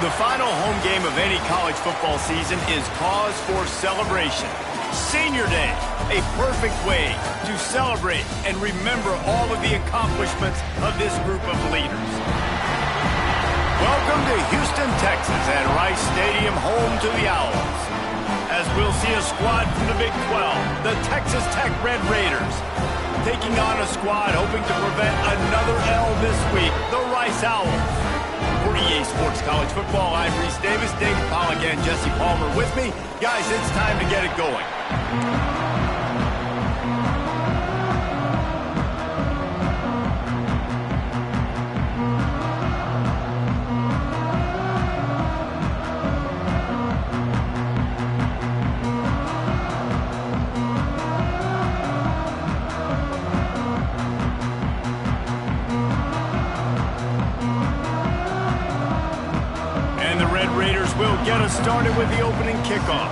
The final home game of any college football season is cause for celebration. Senior Day, a perfect way to celebrate and remember all of the accomplishments of this group of leaders. Welcome to Houston, Texas, and Rice Stadium, home to the Owls. As we'll see a squad from the Big 12, the Texas Tech Red Raiders, taking on a squad hoping to prevent another L this week, the Rice Owls. For EA Sports College Football, I'm Reese Davis, David Pollack, and Jesse Palmer with me. Guys, it's time to get it going. Will get us started with the opening kickoff.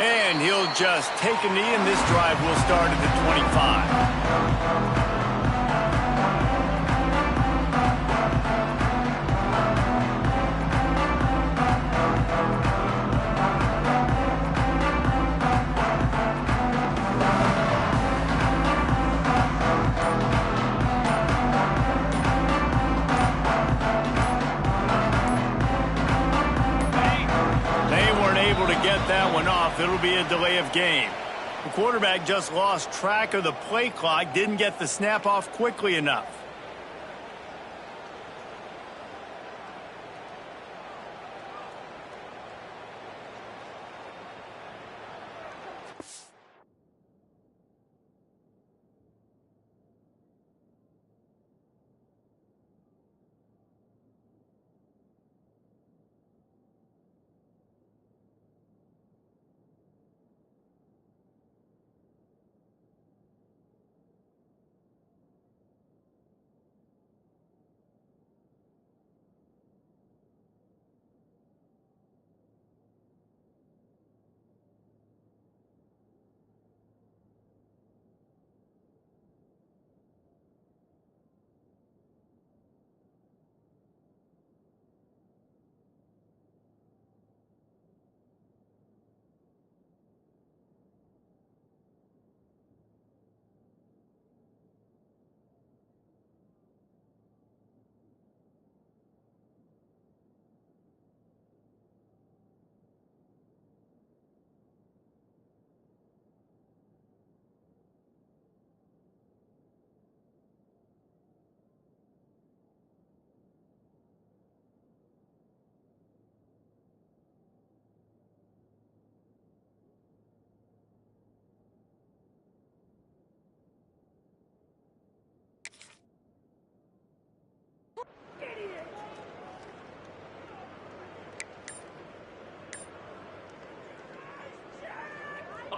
And he'll just take a knee, and this drive will start at the 25. That one off. It'll be a delay of game. The quarterback just lost track of the play clock, didn't get the snap off quickly enough.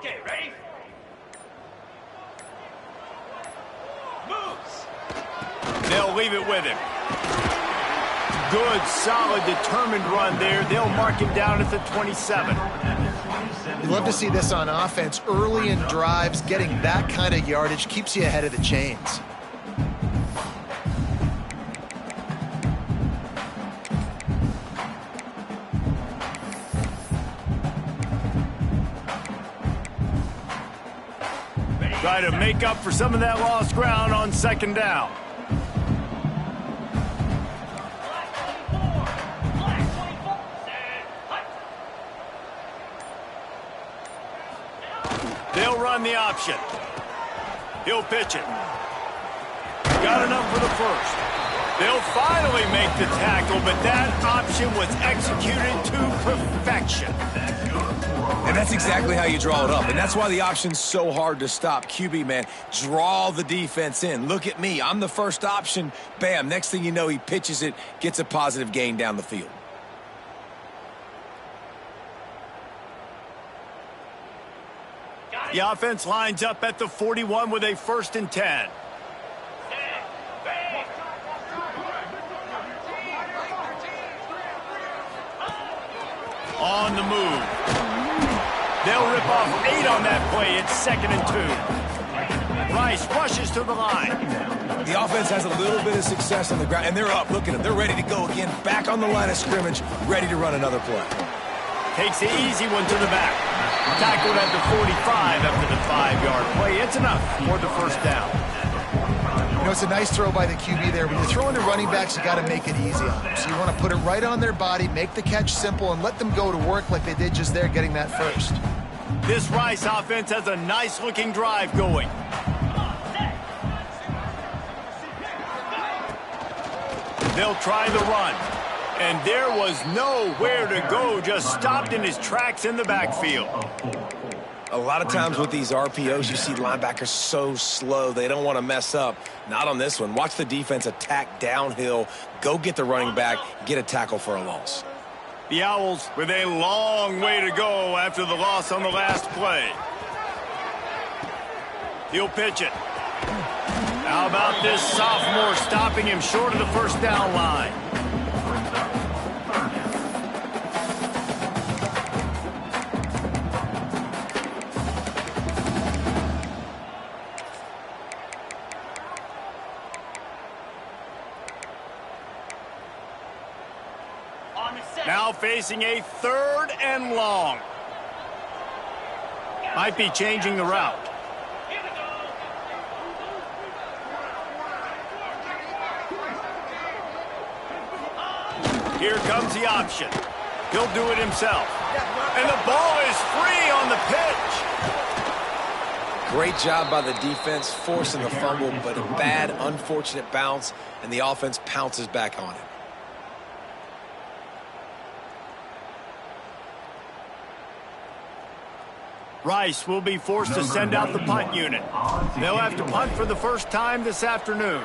Okay, ready? Moves. They'll leave it with him. Good, solid, determined run there. They'll mark him down at the 27. You love to see this on offense. Early in drives, getting that kind of yardage keeps you ahead of the chains. Try to make up for some of that lost ground on second down. They'll run the option. He'll pitch it. Got enough for the first. They'll finally make the tackle, but that option was executed to perfection. And that's exactly how you draw it up. And that's why the option's so hard to stop. QB, man, draw the defense in. Look at me. I'm the first option. Bam. Next thing you know, he pitches it, gets a positive gain down the field. The offense lines up at the 41 with a 1st and 10. On the move. They'll rip off 8 on that play. It's 2nd and 2. Rice rushes to the line. The offense has a little bit of success on the ground, and they're up. Look at them. They're ready to go again. Back on the line of scrimmage, ready to run another play. Takes the easy one to the back. Tackled at the 45 after the 5-yard play. It's enough for the first down. You know, it's a nice throw by the QB there. When you're throwing to running backs, you got to make it easy on them. So you want to put it right on their body, make the catch simple, and let them go to work like they did just there, getting that first. This Rice offense has a nice-looking drive going. They'll try the run. And there was nowhere to go, just stopped in his tracks in the backfield. A lot of times with these RPOs, you see linebackers so slow, they don't want to mess up. Not on this one. Watch the defense attack downhill, go get the running back, get a tackle for a loss. The Owls with a long way to go after the loss on the last play. He'll pitch it. How about this sophomore stopping him short of the first down line? Now facing a 3rd and long. Might be changing the route. Here comes the option. He'll do it himself. And the ball is free on the pitch. Great job by the defense, forcing the fumble, but a bad, unfortunate bounce, and the offense pounces back on it. Rice will be forced to send out the punt unit. They'll have to punt for the first time this afternoon.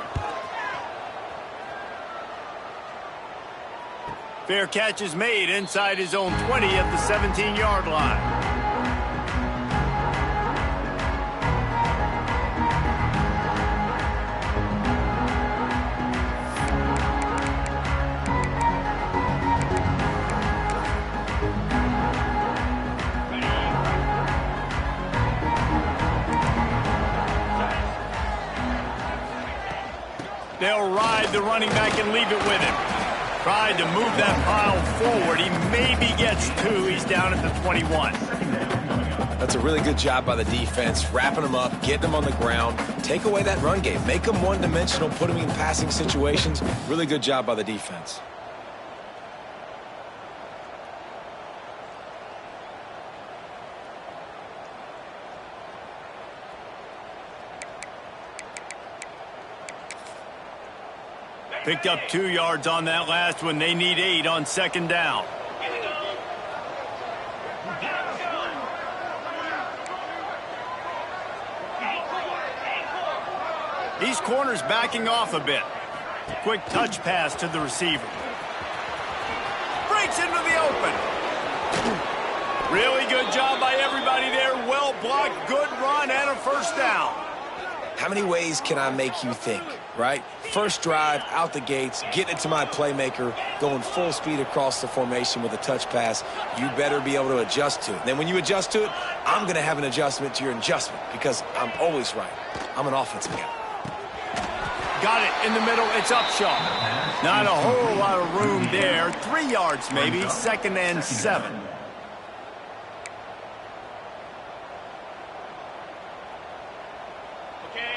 Fair catch is made inside his own 20 at the 17-yard line. They'll ride the running back and leave it with him. Tried to move that pile forward. He maybe gets 2. He's down at the 21. That's a really good job by the defense, wrapping them up, getting them on the ground. Take away that run game. Make them one-dimensional, put them in passing situations. Really good job by the defense. Picked up 2 yards on that last one. They need 8 on 2nd down. These corners backing off a bit. Quick touch pass to the receiver. Breaks into the open. Really good job by everybody there. Well blocked, good run, and a first down. How many ways can I make you think, right? First drive, out the gates, getting it to my playmaker, going full speed across the formation with a touch pass. You better be able to adjust to it. And then when you adjust to it, I'm going to have an adjustment to your adjustment because I'm always right. I'm an offensive guy. Got it in the middle. It's Upshaw. Not a whole lot of room there. 3 yards maybe. 2nd and 7.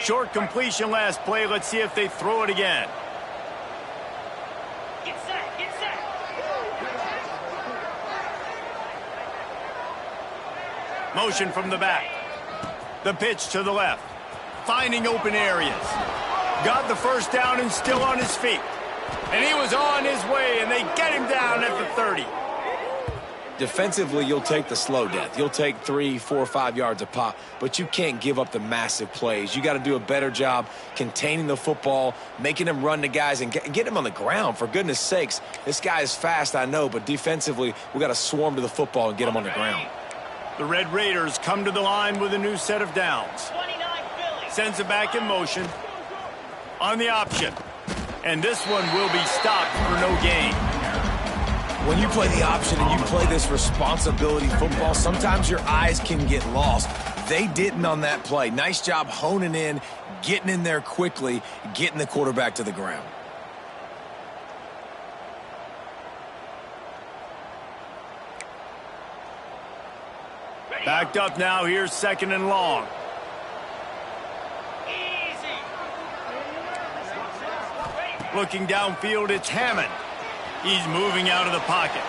Short completion last play. Let's see if they throw it again. Get set, get set. Motion from the back. The pitch to the left. Finding open areas. Got the first down and still on his feet. And he was on his way, and they get him down at the 30. Defensively, you'll take the slow death. You'll take 3, 4, 5 yards a pop, but you can't give up the massive plays. You got to do a better job containing the football, making them run to guys, and get him on the ground. For goodness sakes, this guy is fast, I know, but defensively, we got to swarm to the football and get him on the ground. The Red Raiders come to the line with a new set of downs. 29 Philly. Sends it back in motion. On the option. And this one will be stopped for no gain. When you play the option and you play this responsibility football, sometimes your eyes can get lost. They didn't on that play. Nice job honing in, getting in there quickly, getting the quarterback to the ground. Backed up now, here's 2nd and long. Easy. Looking downfield, it's Hammond. He's moving out of the pocket.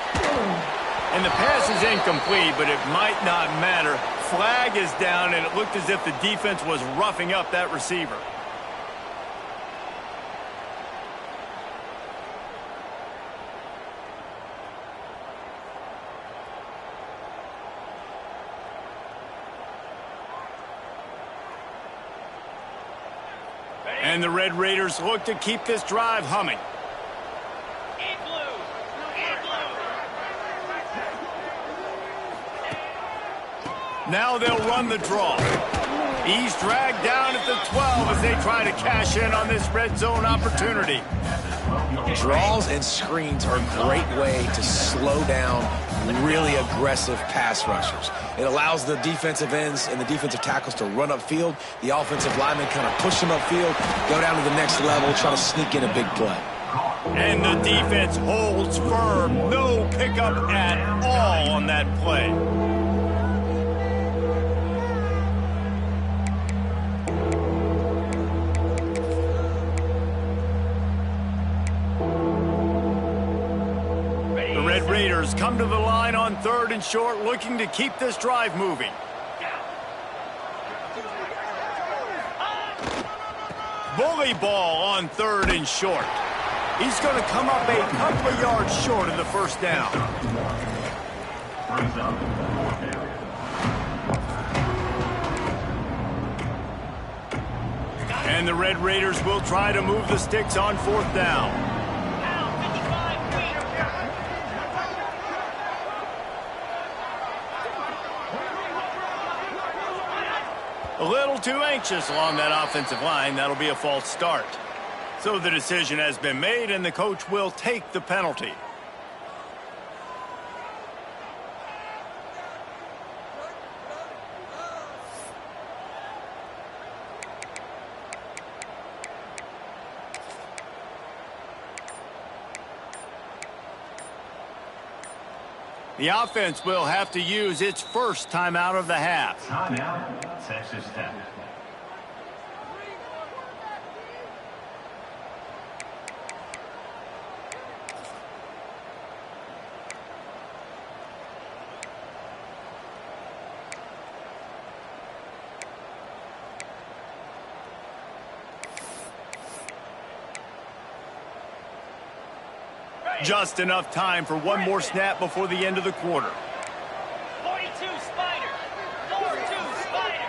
And the pass is incomplete, but it might not matter. Flag is down, and it looked as if the defense was roughing up that receiver. And the Red Raiders look to keep this drive humming. In blue. In blue. Now they'll run the draw. He's dragged down at the 12 as they try to cash in on this red zone opportunity. Draws and screens are a great way to slow down really aggressive pass rushers. It allows the defensive ends and the defensive tackles to run upfield. The offensive linemen kind of push them upfield, go down to the next level, try to sneak in a big play. And the defense holds firm. No pickup at all on that play. The Red Raiders come to the line on 3rd and short, looking to keep this drive moving. Bully ball on 3rd and short. He's going to come up a couple of yards short of the first down. And the Red Raiders will try to move the sticks on 4th down. A little too anxious along that offensive line. That'll be a false start. So the decision has been made, and the coach will take the penalty. The offense will have to use its first timeout of the half. Timeout, Texas Tech. Just enough time for one more snap before the end of the quarter. 42 Spider. 4-2 Spider.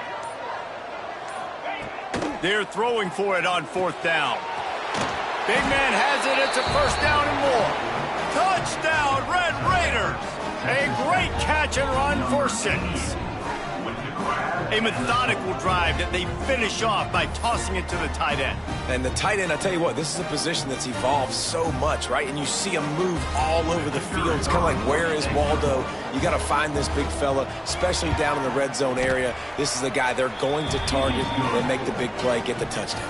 They're throwing for it on 4th down. Big man has it. It's a first down and more. Touchdown, Red Raiders. A great catch and run for 6. A methodical drive that they finish off by tossing it to the tight end. And the tight end, I tell you what, this is a position that's evolved so much, right? And you see him move all over the field. It's kind of like, where is Waldo? You got to find this big fella, especially down in the red zone area. This is the guy they're going to target and make the big play, get the touchdown.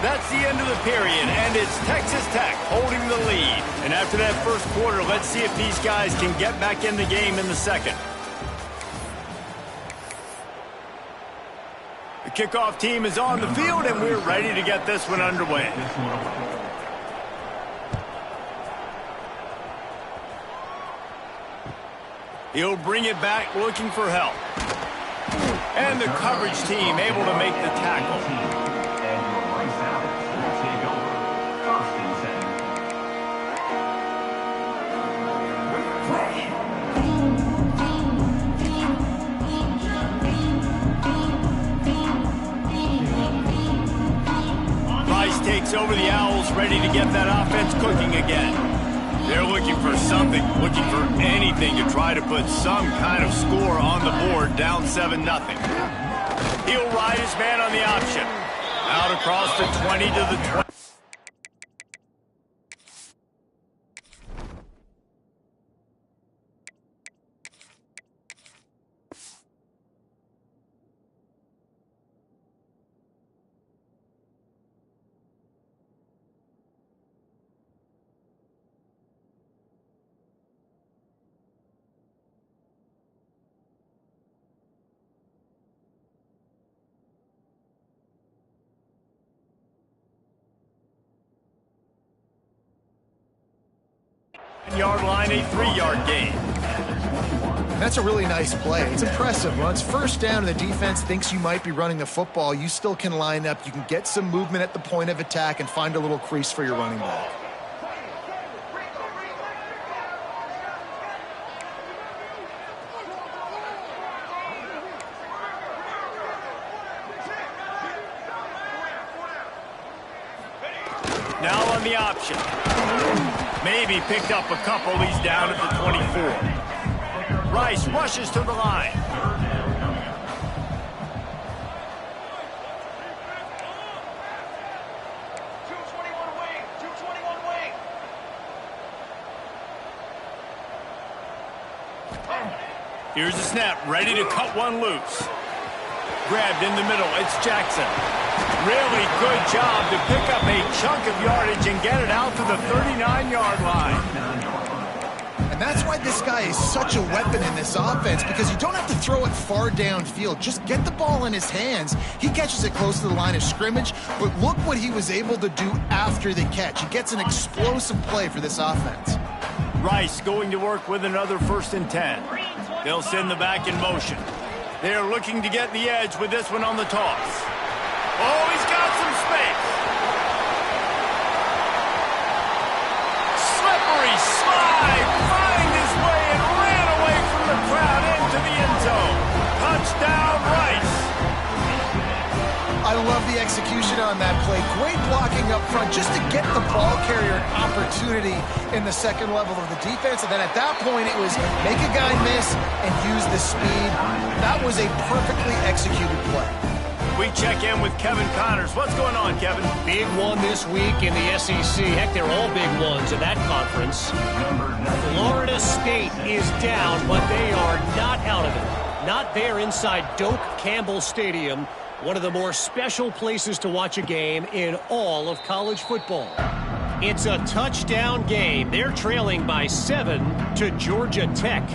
That's the end of the period, and it's Texas Tech holding the lead. And after that first quarter, let's see if these guys can get back in the game in the second. The kickoff team is on the field, and we're ready to get this one underway. He'll bring it back looking for help. And the coverage team able to make the tackle. Takes over the Owls, ready to get that offense cooking again. They're looking for something, looking for anything to try to put some kind of score on the board, down 7-0. He'll ride his man on the option. Out across the 20 to the 20. 7-yard line, a 3-yard gain. That's a really nice play. It's impressive. Once first down and the defense thinks you might be running the football, you still can line up. You can get some movement at the point of attack and find a little crease for your running back. Now on the option. Maybe picked up a couple. He's down at the 24. Rice rushes to the line. Here's a snap, ready to cut one loose. Grabbed in the middle, it's Jackson. Really good job to pick up a chunk of yardage and get it out to the 39-yard line. And that's why this guy is such a weapon in this offense, because you don't have to throw it far downfield. Just get the ball in his hands. He catches it close to the line of scrimmage, but look what he was able to do after the catch. He gets an explosive play for this offense. Rice going to work with another 1st and 10. They'll send the back in motion. They're looking to get the edge with this one on the toss. Oh, he's got some space. Slippery slide, find his way and ran away from the crowd into the end zone. Touchdown, Rice. I love the execution on that play. Great blocking up front just to get the ball carrier an opportunity in the second level of the defense. And then at that point, it was make a guy miss and use the speed. That was a perfectly executed play. We check in with Kevin Connors. What's going on, Kevin? Big one this week in the SEC. Heck, they're all big ones in that conference. Florida State is down, but they are not out of it. Not there inside Doak Campbell Stadium, one of the more special places to watch a game in all of college football. It's a touchdown game. They're trailing by 7 to Georgia Tech.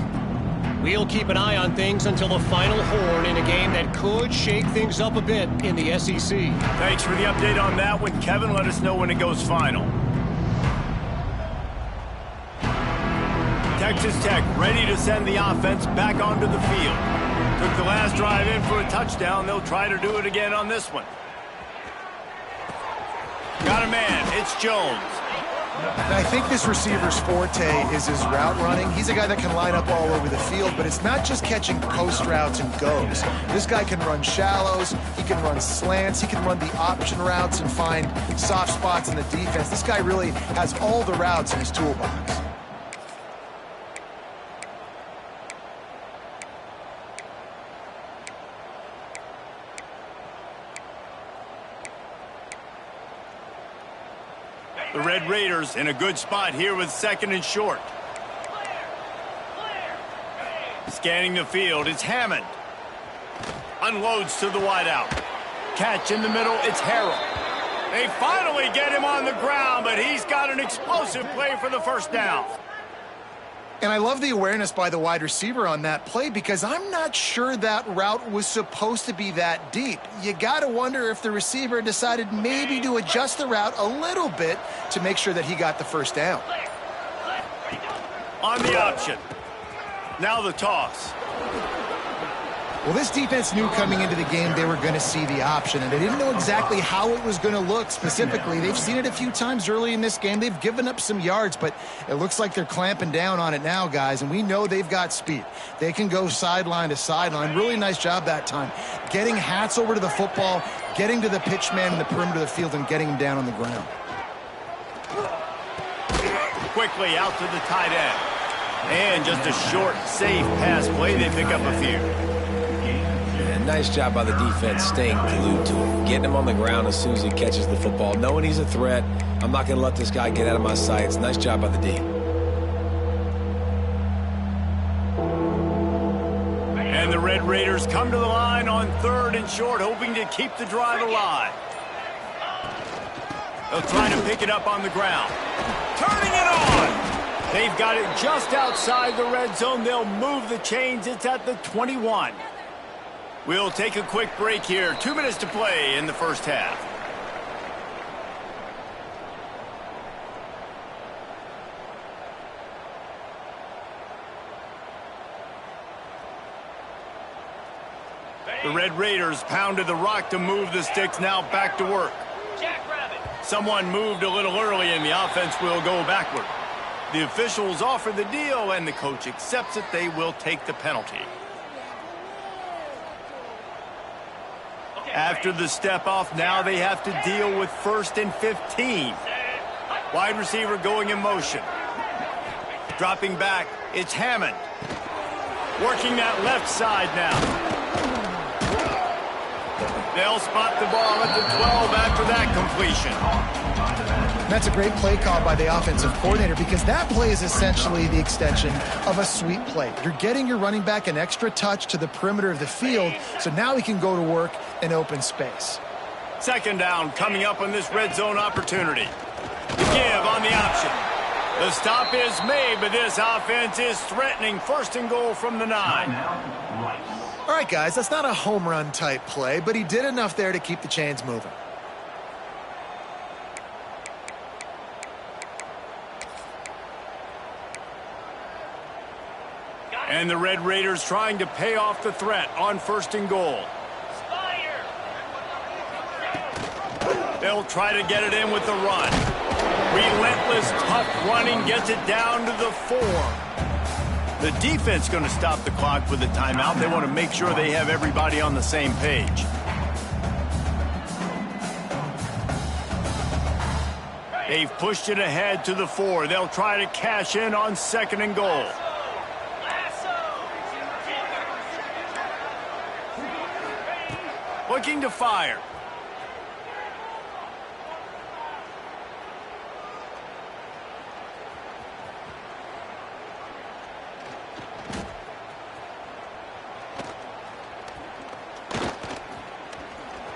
We'll keep an eye on things until the final horn in a game that could shake things up a bit in the SEC. Thanks for the update on that one, Kevin. Let us know when it goes final. Texas Tech ready to send the offense back onto the field. Took the last drive in for a touchdown. They'll try to do it again on this one. Got a man. It's Jones. And I think this receiver's forte is his route running. He's a guy that can line up all over the field, but it's not just catching post routes and goes. This guy can run shallows, he can run slants, he can run the option routes and find soft spots in the defense. This guy really has all the routes in his toolbox. The Red Raiders in a good spot here with 2nd and short. Scanning the field, it's Hammond. Unloads to the wideout. Catch in the middle, it's Harrell. They finally get him on the ground, but he's got an explosive play for the first down. And I love the awareness by the wide receiver on that play, because I'm not sure that route was supposed to be that deep. You got to wonder if the receiver decided maybe to adjust the route a little bit to make sure that he got the first down. On the option. Now the toss. Well, this defense knew coming into the game they were going to see the option, and they didn't know exactly how it was going to look specifically. They've seen it a few times early in this game. They've given up some yards, but it looks like they're clamping down on it now, guys, and we know they've got speed. They can go sideline to sideline. Really nice job that time. Getting Hats over to the football, getting to the pitch man in the perimeter of the field, and getting him down on the ground. Quickly out to the tight end. And just a short, safe pass play. They pick up a few. Nice job by the defense staying glued to him, getting him on the ground as soon as he catches the football, knowing he's a threat. I'm not going to let this guy get out of my sights. Nice job by the D. And the Red Raiders come to the line on 3rd and short, hoping to keep the drive alive. They'll try to pick it up on the ground. Turning it on! They've got it just outside the red zone. They'll move the chains. It's at the 21. We'll take a quick break here. 2 minutes to play in the first half. The Red Raiders pounded the rock to move the sticks, now back to work. Jackrabbit. Someone moved a little early and the offense will go backward. The officials offer the deal and the coach accepts it. They will take the penalty. After the step off, now they have to deal with 1st and 15. Wide receiver going in motion. Dropping back, it's Hammond. Working that left side now. They'll spot the ball at the 12 after that completion. That's a great play call by the offensive coordinator because that play is essentially the extension of a sweep play. You're getting your running back an extra touch to the perimeter of the field, so now he can go to work in open space. 2nd down coming up on this red zone opportunity. The give on the option. The stop is made, but this offense is threatening 1st and goal from the 9. All right, guys, that's not a home run type play, but he did enough there to keep the chains moving. And the Red Raiders trying to pay off the threat on 1st and goal. Spider. They'll try to get it in with the run. Relentless, tough running gets it down to the 4. The defense going to stop the clock with a timeout. They want to make sure they have everybody on the same page. They've pushed it ahead to the 4. They'll try to cash in on 2nd and goal. Looking to fire.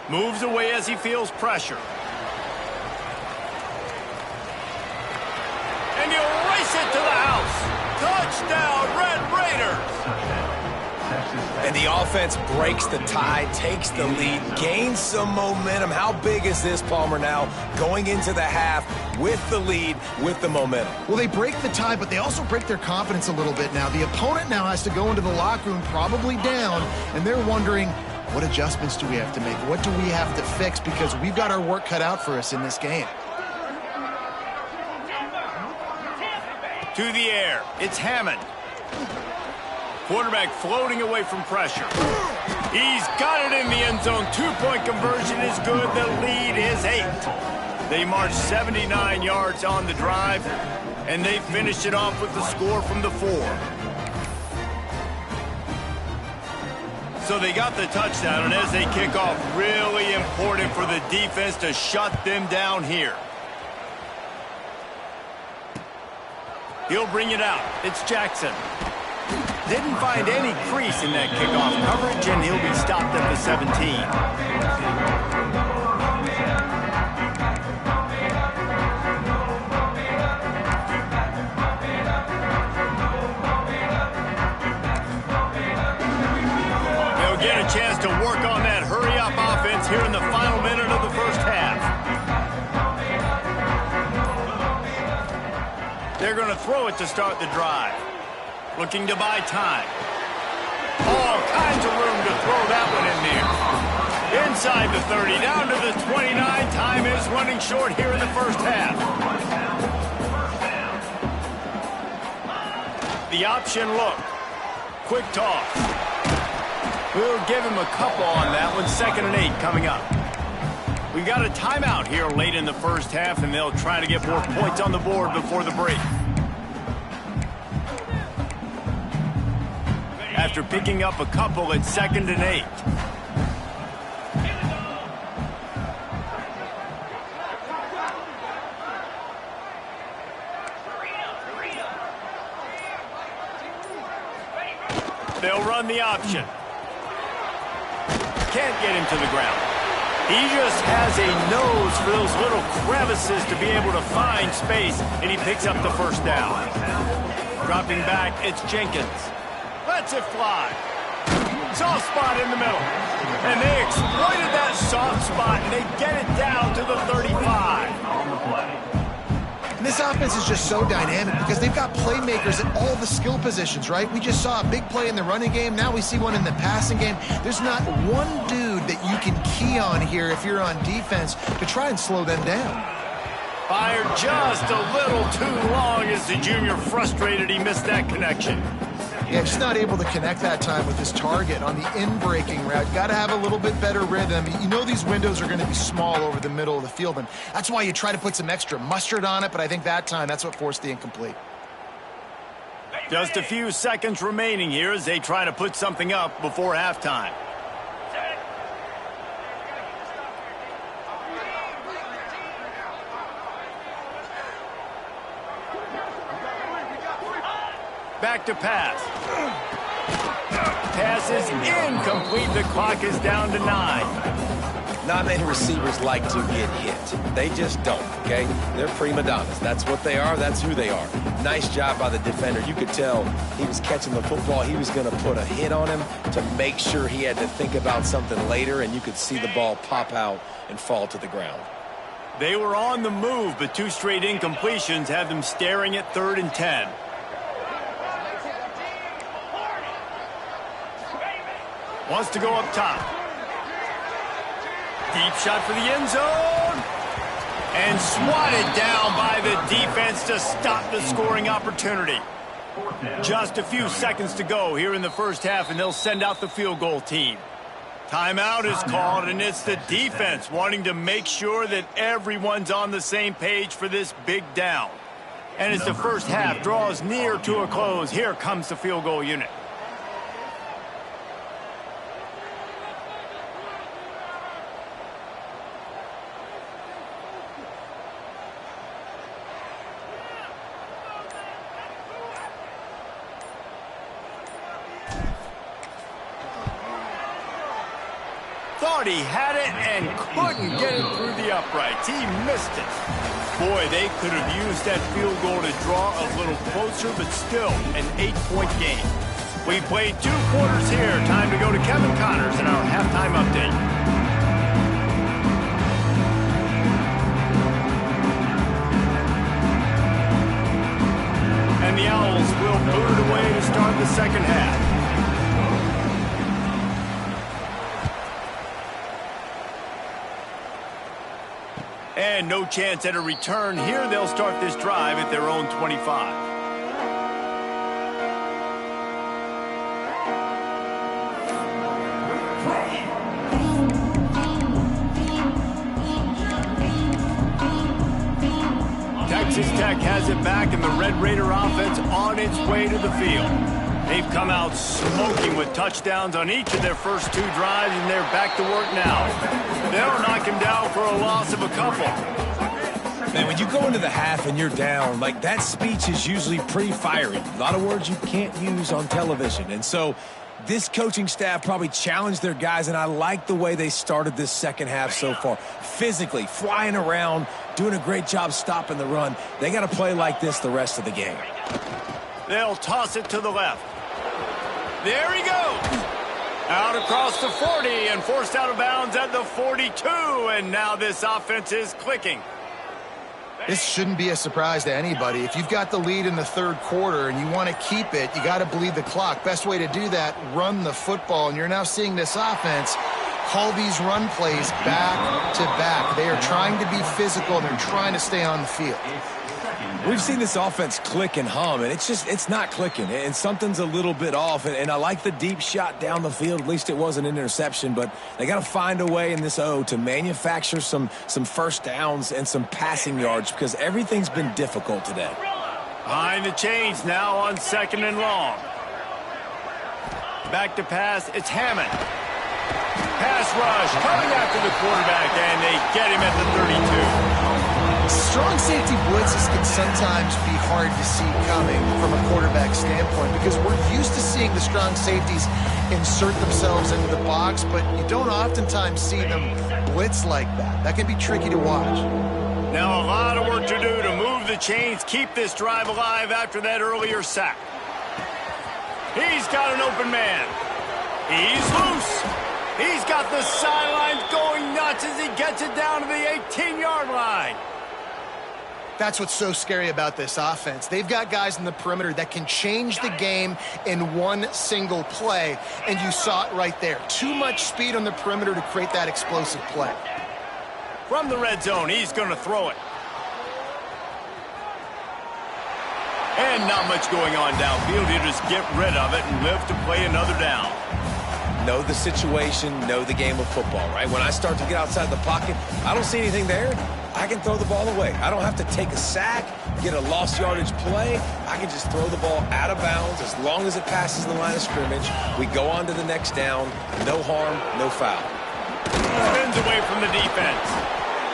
Moves away as he feels pressure. And he'll race it to the house. Touchdown, Red Raiders. And the offense breaks the tie, takes the lead, gains some momentum. How big is this, Palmer, now going into the half with the lead, with the momentum? Well, they break the tie, but they also break their confidence a little bit now. The opponent now has to go into the locker room probably down, and they're wondering, what adjustments do we have to make? What do we have to fix? Because we've got our work cut out for us in this game. To the air, it's Hammond. Quarterback floating away from pressure. He's got it in the end zone. 2-point conversion is good. The lead is 8. They marched 79 yards on the drive, and they finished it off with the score from the 4. So they got the touchdown, and as they kick off, really important for the defense to shut them down here. He'll bring it out. It's Jackson. Didn't find any crease in that kickoff coverage, and he'll be stopped at the 17. They'll get a chance to work on that hurry-up offense here in the final minute of the first half. They're going to throw it to start the drive. Looking to buy time. All kinds of room to throw that one in there. Inside the 30, down to the 29. Time is running short here in the first half. The option look. Quick toss. We'll give him a couple on that one. 2nd and 8 coming up. We got a timeout here late in the first half, and they'll try to get more points on the board before the break. After picking up a couple at 2nd and 8. They'll run the option. Can't get him to the ground. He just has a nose for those little crevices to be able to find space, and he picks up the first down. Dropping back, it's Jenkins. Lets it fly. Soft spot in the middle. And they exploited that soft spot, and they get it down to the 35. This offense is just so dynamic because they've got playmakers at all the skill positions, right? We just saw a big play in the running game. Now we see one in the passing game. There's not one dude that you can key on here if you're on defense to try and slow them down. Fired just a little too long as the junior frustrated he missed that connection. Yeah, just not able to connect that time with his target on the in-breaking route. Got to have a little bit better rhythm. You know these windows are going to be small over the middle of the field, and that's why you try to put some extra mustard on it, but I think that time that's what forced the incomplete. Just a few seconds remaining here as they try to put something up before halftime. Back to pass. Pass is incomplete. The clock is down to 9. Not many receivers like to get hit. They just don't, okay? They're prima donnas. That's what they are. That's who they are. Nice job by the defender. You could tell he was catching the football. He was going to put a hit on him to make sure he had to think about something later, and you could see the ball pop out and fall to the ground. They were on the move, but 2 straight incompletions have them staring at 3rd and 10. Wants to go up top. Deep shot for the end zone. And swatted down by the defense to stop the scoring opportunity. Just a few seconds to go here in the first half, and they'll send out the field goal team. Timeout is called, and it's the defense wanting to make sure that everyone's on the same page for this big down. And as the first half draws near to a close, here comes the field goal unit. Thought he had it and couldn't get it through the uprights. He missed it. Boy, they could have used that field goal to draw a little closer, but still an 8-point game. We played 2 quarters here. Time to go to Kevin Connors in our halftime update. And the Owls will boot it away to start the second half. And no chance at a return here. They'll start this drive at their own 25. Texas Tech has it back, and the Red Raider offense on its way to the field. They've come out smoking with touchdowns on each of their first 2 drives, and they're back to work now. They'll knock him down for a loss of a couple. Man, when you go into the half and you're down, like, that speech is usually pretty fiery. A lot of words you can't use on television. And so this coaching staff probably challenged their guys, and I like the way they started this second half so far. Physically, flying around, doing a great job stopping the run. They got to play like this the rest of the game. They'll toss it to the left. There he goes. Out across the 40 and forced out of bounds at the 42. And now this offense is clicking. This shouldn't be a surprise to anybody. If you've got the lead in the 3rd quarter and you want to keep it, you got to bleed the clock. Best way to do that, run the football. And you're now seeing this offense call these run plays back to back. They are trying to be physical, and they're trying to stay on the field. We've seen this offense click and hum, and it's not clicking, and something's a little bit off. And I like the deep shot down the field. At least it was an interception, but they got to find a way in this to manufacture some first downs and some passing yards, because everything's been difficult today. Behind the chains now on 2nd and long. Back to pass, it's Hammond. Pass rush coming after the quarterback, and they get him at the 32. Strong safety blitzes can sometimes be hard to see coming from a quarterback standpoint, because we're used to seeing the strong safeties insert themselves into the box, but you don't oftentimes see them blitz like that. That can be tricky to watch. Now a lot of work to do to move the chains, keep this drive alive after that earlier sack. He's got an open man. He's loose. He's got the sidelines going nuts as he gets it down to the 18-yard line. That's what's so scary about this offense. They've got guys in the perimeter that can change the game in one single play, and you saw it right there. Too much speed on the perimeter to create that explosive play. From the red zone, he's going to throw it. And not much going on downfield. He'll just get rid of it and live to play another down. Know the situation, know the game of football, right? When I start to get outside the pocket, I don't see anything there. I can throw the ball away. I don't have to take a sack, get a lost yardage play. I can just throw the ball out of bounds as long as it passes the line of scrimmage. We go on to the next down. No harm, no foul. Spins away from the defense.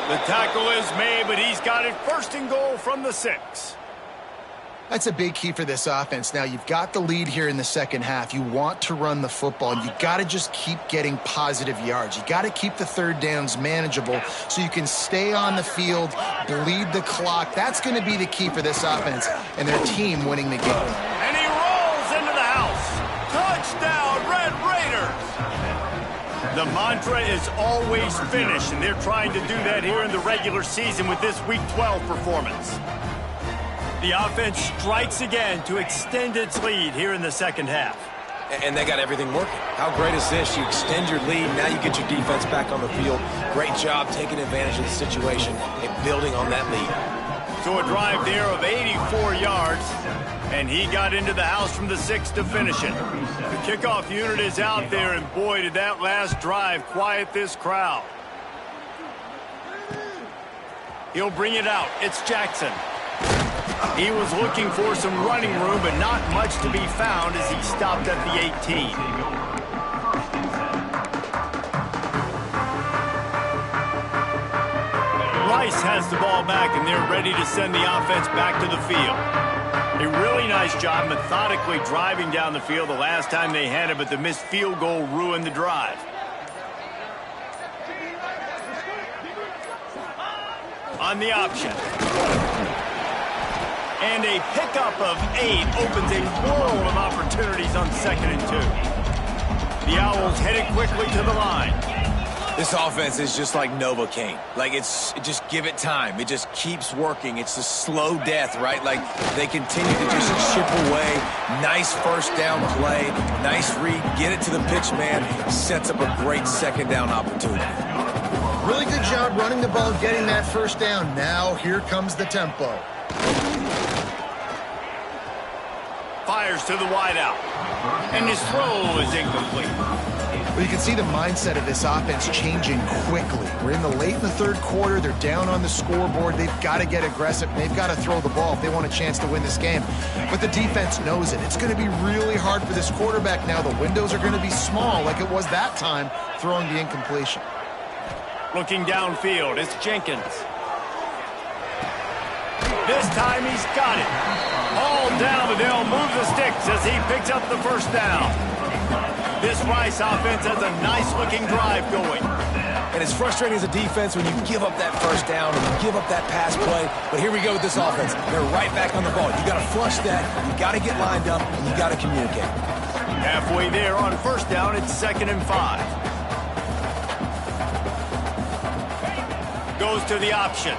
The tackle is made, but he's got it first and goal from the 6. That's a big key for this offense. Now, you've got the lead here in the second half. You want to run the football, and you got to just keep getting positive yards. You got to keep the third downs manageable so you can stay on the field, bleed the clock. That's going to be the key for this offense and their team winning the game. And he rolls into the house. Touchdown, Red Raiders! The mantra is always finish, and they're trying to do that here in the regular season with this Week 12 performance. The offense strikes again to extend its lead here in the second half. And they got everything working. How great is this? You extend your lead, now you get your defense back on the field. Great job taking advantage of the situation and building on that lead. So a drive there of 84 yards, and he got into the house from the 6 to finish it. The kickoff unit is out there, and boy, did that last drive quiet this crowd. He'll bring it out. It's Jackson. He was looking for some running room, but not much to be found as he stopped at the 18. Rice has the ball back, and they're ready to send the offense back to the field. A really nice job methodically driving down the field the last time they had it, but the missed field goal ruined the drive. On the option. And a pickup of 8 opens a world of opportunities on 2nd and 2. The Owls headed quickly to the line. This offense is just like Novocaine. Like, just give it time. It just keeps working. It's a slow death, right? Like, they continue to just chip away. Nice first down play. Nice read. Get it to the pitch man. Sets up a great second down opportunity. Really good job running the ball, getting that first down. Now, here comes the tempo. Fires to the wideout. And his throw is incomplete. Well, you can see the mindset of this offense changing quickly. We're late in the third quarter. They're down on the scoreboard. They've got to get aggressive. They've got to throw the ball if they want a chance to win this game. But the defense knows it. It's going to be really hard for this quarterback now. The windows are going to be small like it was that time throwing the incompletion. Looking downfield, it's Jenkins. This time he's got it. All down, but they'll move the sticks as he picks up the first down. This Rice offense has a nice-looking drive going. And it's frustrating as a defense when you give up that first down and you give up that pass play. But here we go with this offense. They're right back on the ball. You got to flush that. You got to get lined up, and you got to communicate. Halfway there on first down, it's 2nd and 5. Goes to the option.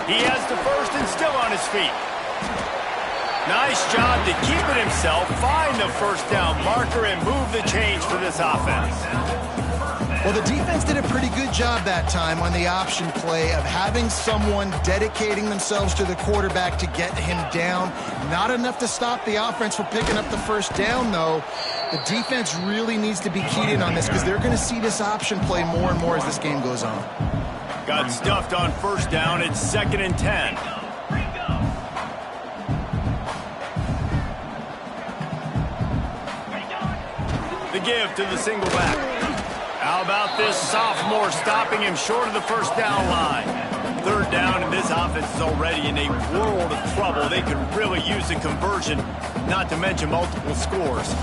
He has the first and still on his feet. Nice job to keep it himself, find the first down marker, and move the change for this offense. Well, the defense did a pretty good job that time on the option play of having someone dedicating themselves to the quarterback to get him down. Not enough to stop the offense from picking up the first down, though. The defense really needs to be keyed in on this because they're going to see this option play more and more as this game goes on. Got stuffed on first down. It's 2nd and 10. The give to the single back. How about this sophomore stopping him short of the first down line? Third down, and this offense is already in a world of trouble. They could really use a conversion, not to mention multiple scores.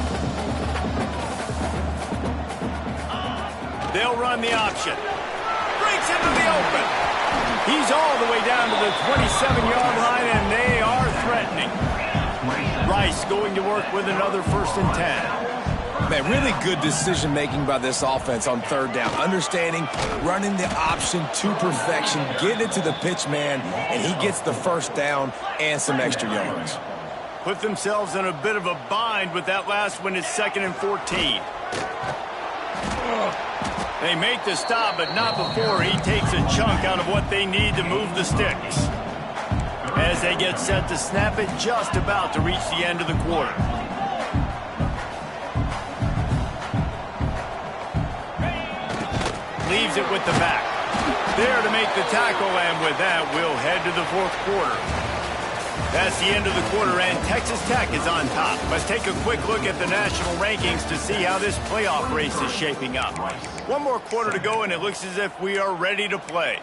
They'll run the option. Breaks into the open. He's all the way down to the 27-yard line, and they are threatening. Rice going to work with another 1st and 10. Man, really good decision-making by this offense on third down. Understanding, running the option to perfection, getting it to the pitch man, and he gets the first down and some extra yards. Put themselves in a bit of a bind with that last one. It's 2nd and 14. They make the stop, but not before he takes a chunk out of what they need to move the sticks. As they get set to snap it, just about to reach the end of the quarter. Leaves it with the back. There to make the tackle, and with that, we'll head to the 4th quarter. That's the end of the quarter, and Texas Tech is on top. Let's take a quick look at the national rankings to see how this playoff race is shaping up. One more quarter to go, and it looks as if we are ready to play.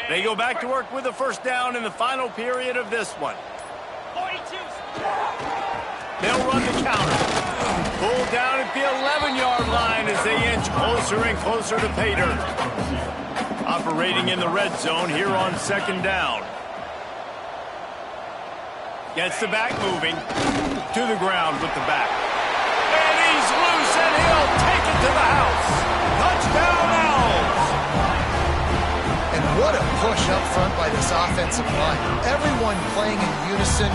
They go back to work with a first down in the final period of this one. 42. They'll run the counter. Pull down at the 11-yard line as they inch closer and closer to pay dirt. Operating in the red zone here on 2nd down. Gets the back moving. To the ground with the back. And he's loose, and he'll take it to the house. Touchdown, Owls! And what a push up front by this offensive line. Everyone playing in unison,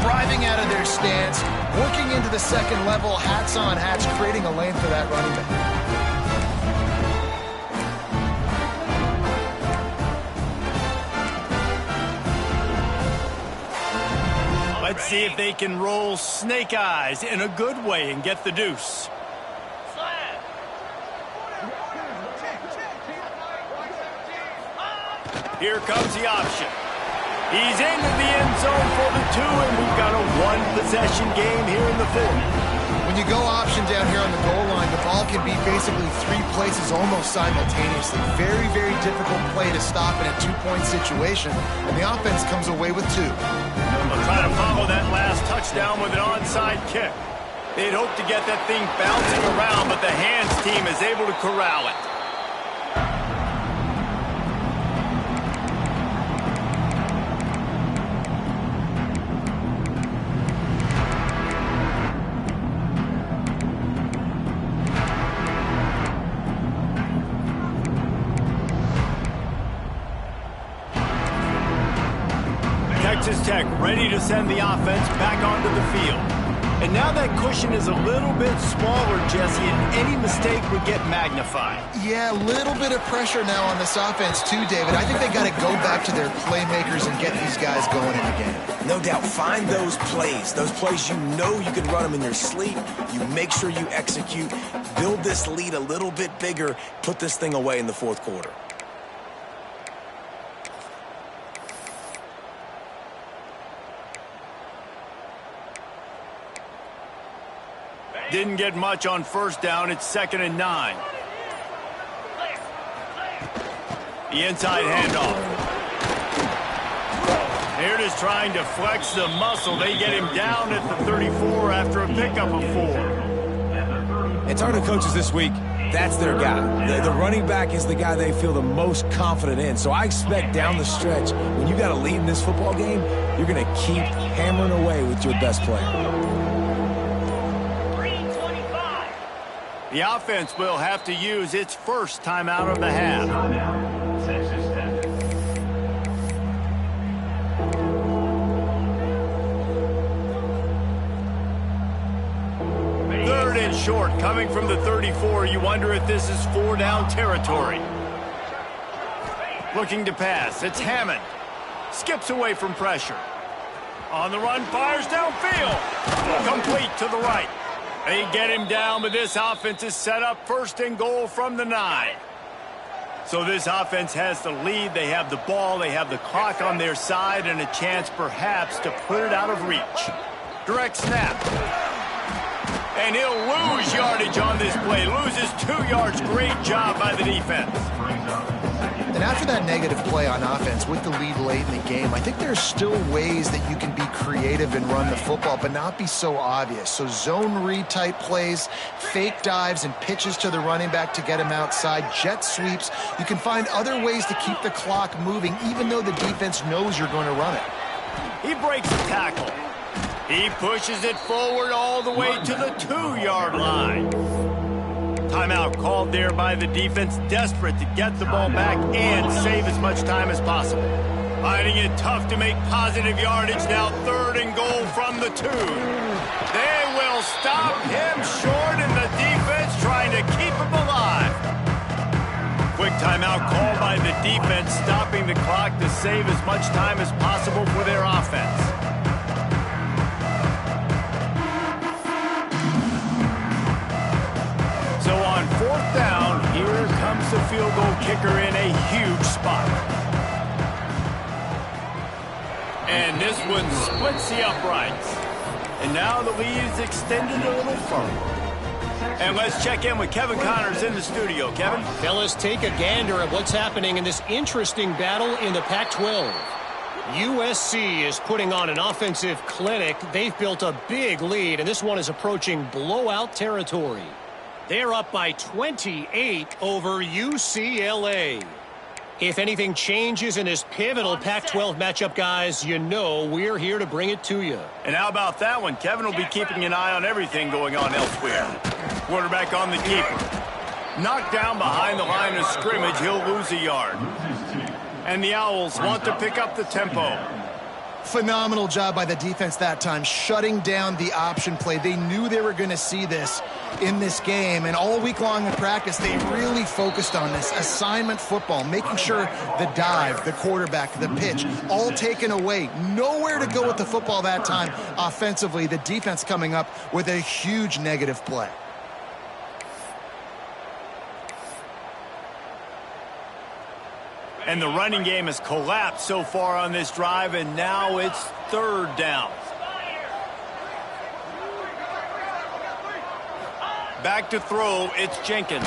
driving out of their stance, working into the second level, hats on hats, creating a lane for that running back. Let's see if they can roll snake eyes in a good way and get the deuce. Slam. Here comes the option. He's into the end zone for the 2, and we've got a one-possession game here in the 4th. When you go option down here on the goal line, the ball can be basically 3 places almost simultaneously. Very, very difficult play to stop in a 2-point situation, and the offense comes away with 2. They'll try to follow that last touchdown with an onside kick. They'd hope to get that thing bouncing around, but the hands team is able to corral it. Texas Tech ready to send the offense back onto the field. And now that cushion is a little bit smaller, Jesse, and any mistake would get magnified. Yeah, a little bit of pressure now on this offense too, David. I think they got to go back to their playmakers and get these guys going in the game. No doubt, find those plays you know you can run them in your sleep. You make sure you execute, build this lead a little bit bigger, put this thing away in the 4th quarter. Didn't get much on first down. It's 2nd and 9. The inside handoff. Here it is trying to flex the muscle. They get him down at the 34 after a pickup of 4. And talking to coaches this week, that's their guy. The running back is the guy they feel the most confident in. So I expect down the stretch, when you got a lead in this football game, you're going to keep hammering away with your best player. The offense will have to use its first timeout of the half. Texas Tech. 3rd and short coming from the 34. You wonder if this is 4-down territory. Looking to pass. It's Hammond. Skips away from pressure. On the run, fires downfield. Complete to the right. They get him down, but this offense is set up 1st and goal from the 9. So this offense has the lead. They have the ball. They have the clock on their side and a chance perhaps to put it out of reach. Direct snap. And he'll lose yardage on this play. Loses 2 yards. Great job by the defense. Brings up 2nd And after that negative play on offense with the lead late in the game, I think there's still ways that you can be creative and run the football, but not be so obvious. So zone read type plays, fake dives, and pitches to the running back to get him outside, jet sweeps. You can find other ways to keep the clock moving, even though the defense knows you're going to run it. He breaks the tackle. He pushes it forward all the way to the 2-yard line. Timeout called there by the defense, desperate to get the ball back and save as much time as possible. Finding it tough to make positive yardage now, 3rd and goal from the 2. They will stop him short, and the defense trying to keep him alive. Quick timeout called by the defense, stopping the clock to save as much time as possible for their offense. So on 4th down, here comes the field goal kicker in a huge spot. And this one splits the uprights. And now the lead is extended a little further. And let's check in with Kevin Connors in the studio. Kevin? Fellas, take a gander at what's happening in this interesting battle in the Pac-12. USC is putting on an offensive clinic. They've built a big lead, and this one is approaching blowout territory. They're up by 28 over UCLA. If anything changes in this pivotal Pac-12 matchup, guys, you know we're here to bring it to you. And how about that one? Kevin will be keeping an eye on everything going on elsewhere. Quarterback on the keeper. Knocked down behind the line of scrimmage, he'll lose a yard. And the Owls want to pick up the tempo. Phenomenal job by the defense that time, shutting down the option play. They knew they were going to see this in this game, and all week long in practice, they really focused on this assignment football, making sure the dive, the quarterback, the pitch, all taken away. Nowhere to go with the football that time offensively. The defense coming up with a huge negative play. And the running game has collapsed so far on this drive, and now it's 3rd down. Back to throw, it's Jenkins.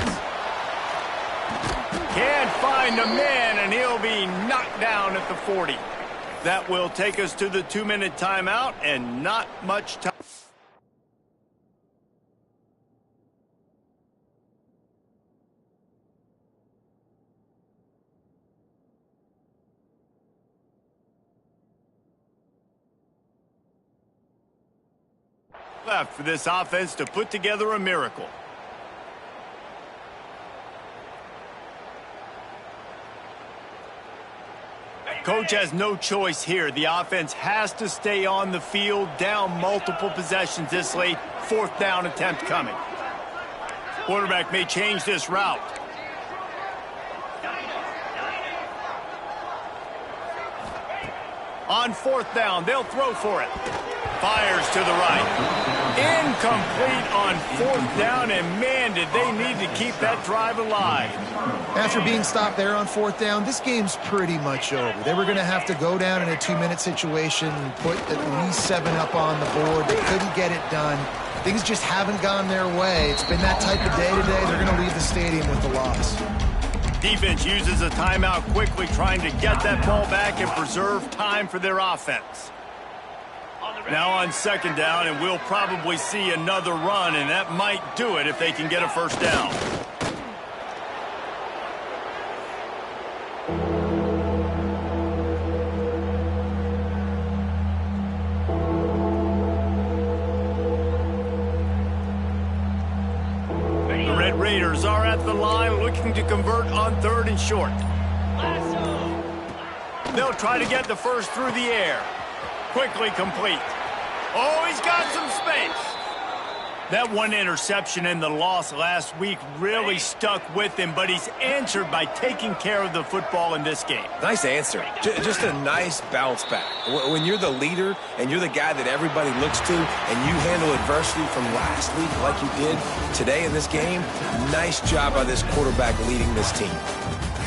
Can't find a man, and he'll be knocked down at the 40. That will take us to the 2-minute timeout, and not much time. Left for this offense to put together a miracle. Coach has no choice here. The offense has to stay on the field, down multiple possessions this late. 4th down attempt coming. Quarterback may change this route. On 4th down, they'll throw for it. Fires to the right. Incomplete on 4th down, and man, did they need to keep that drive alive. After being stopped there on 4th down, this game's pretty much over. They were going to have to go down in a 2-minute situation and put at least 7 up on the board. They couldn't get it done. Things just haven't gone their way. It's been that type of day today. They're going to leave the stadium with the loss. Defense uses a timeout quickly, trying to get that ball back and preserve time for their offense. Now on 2nd down, and we'll probably see another run, and that might do it if they can get a 1st down. The Red Raiders are at the line looking to convert on 3rd and short. They'll try to get the first through the air. Quickly complete. Oh, he's got some space. That one interception and the loss last week really stuck with him, but he's answered by taking care of the football in this game. Nice answer. Just a nice bounce back. When you're the leader and you're the guy that everybody looks to and you handle adversity from last week like you did today in this game, nice job by this quarterback leading this team.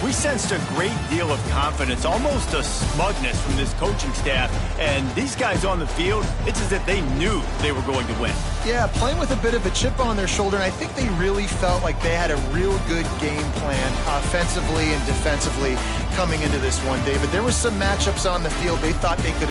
We sensed a great deal of confidence, almost a smugness from this coaching staff. And these guys on the field, it's as if they knew they were going to win. Yeah, playing with a bit of a chip on their shoulder, and I think they really felt like they had a real good game plan offensively and defensively coming into this one, David. There were some matchups on the field they thought they could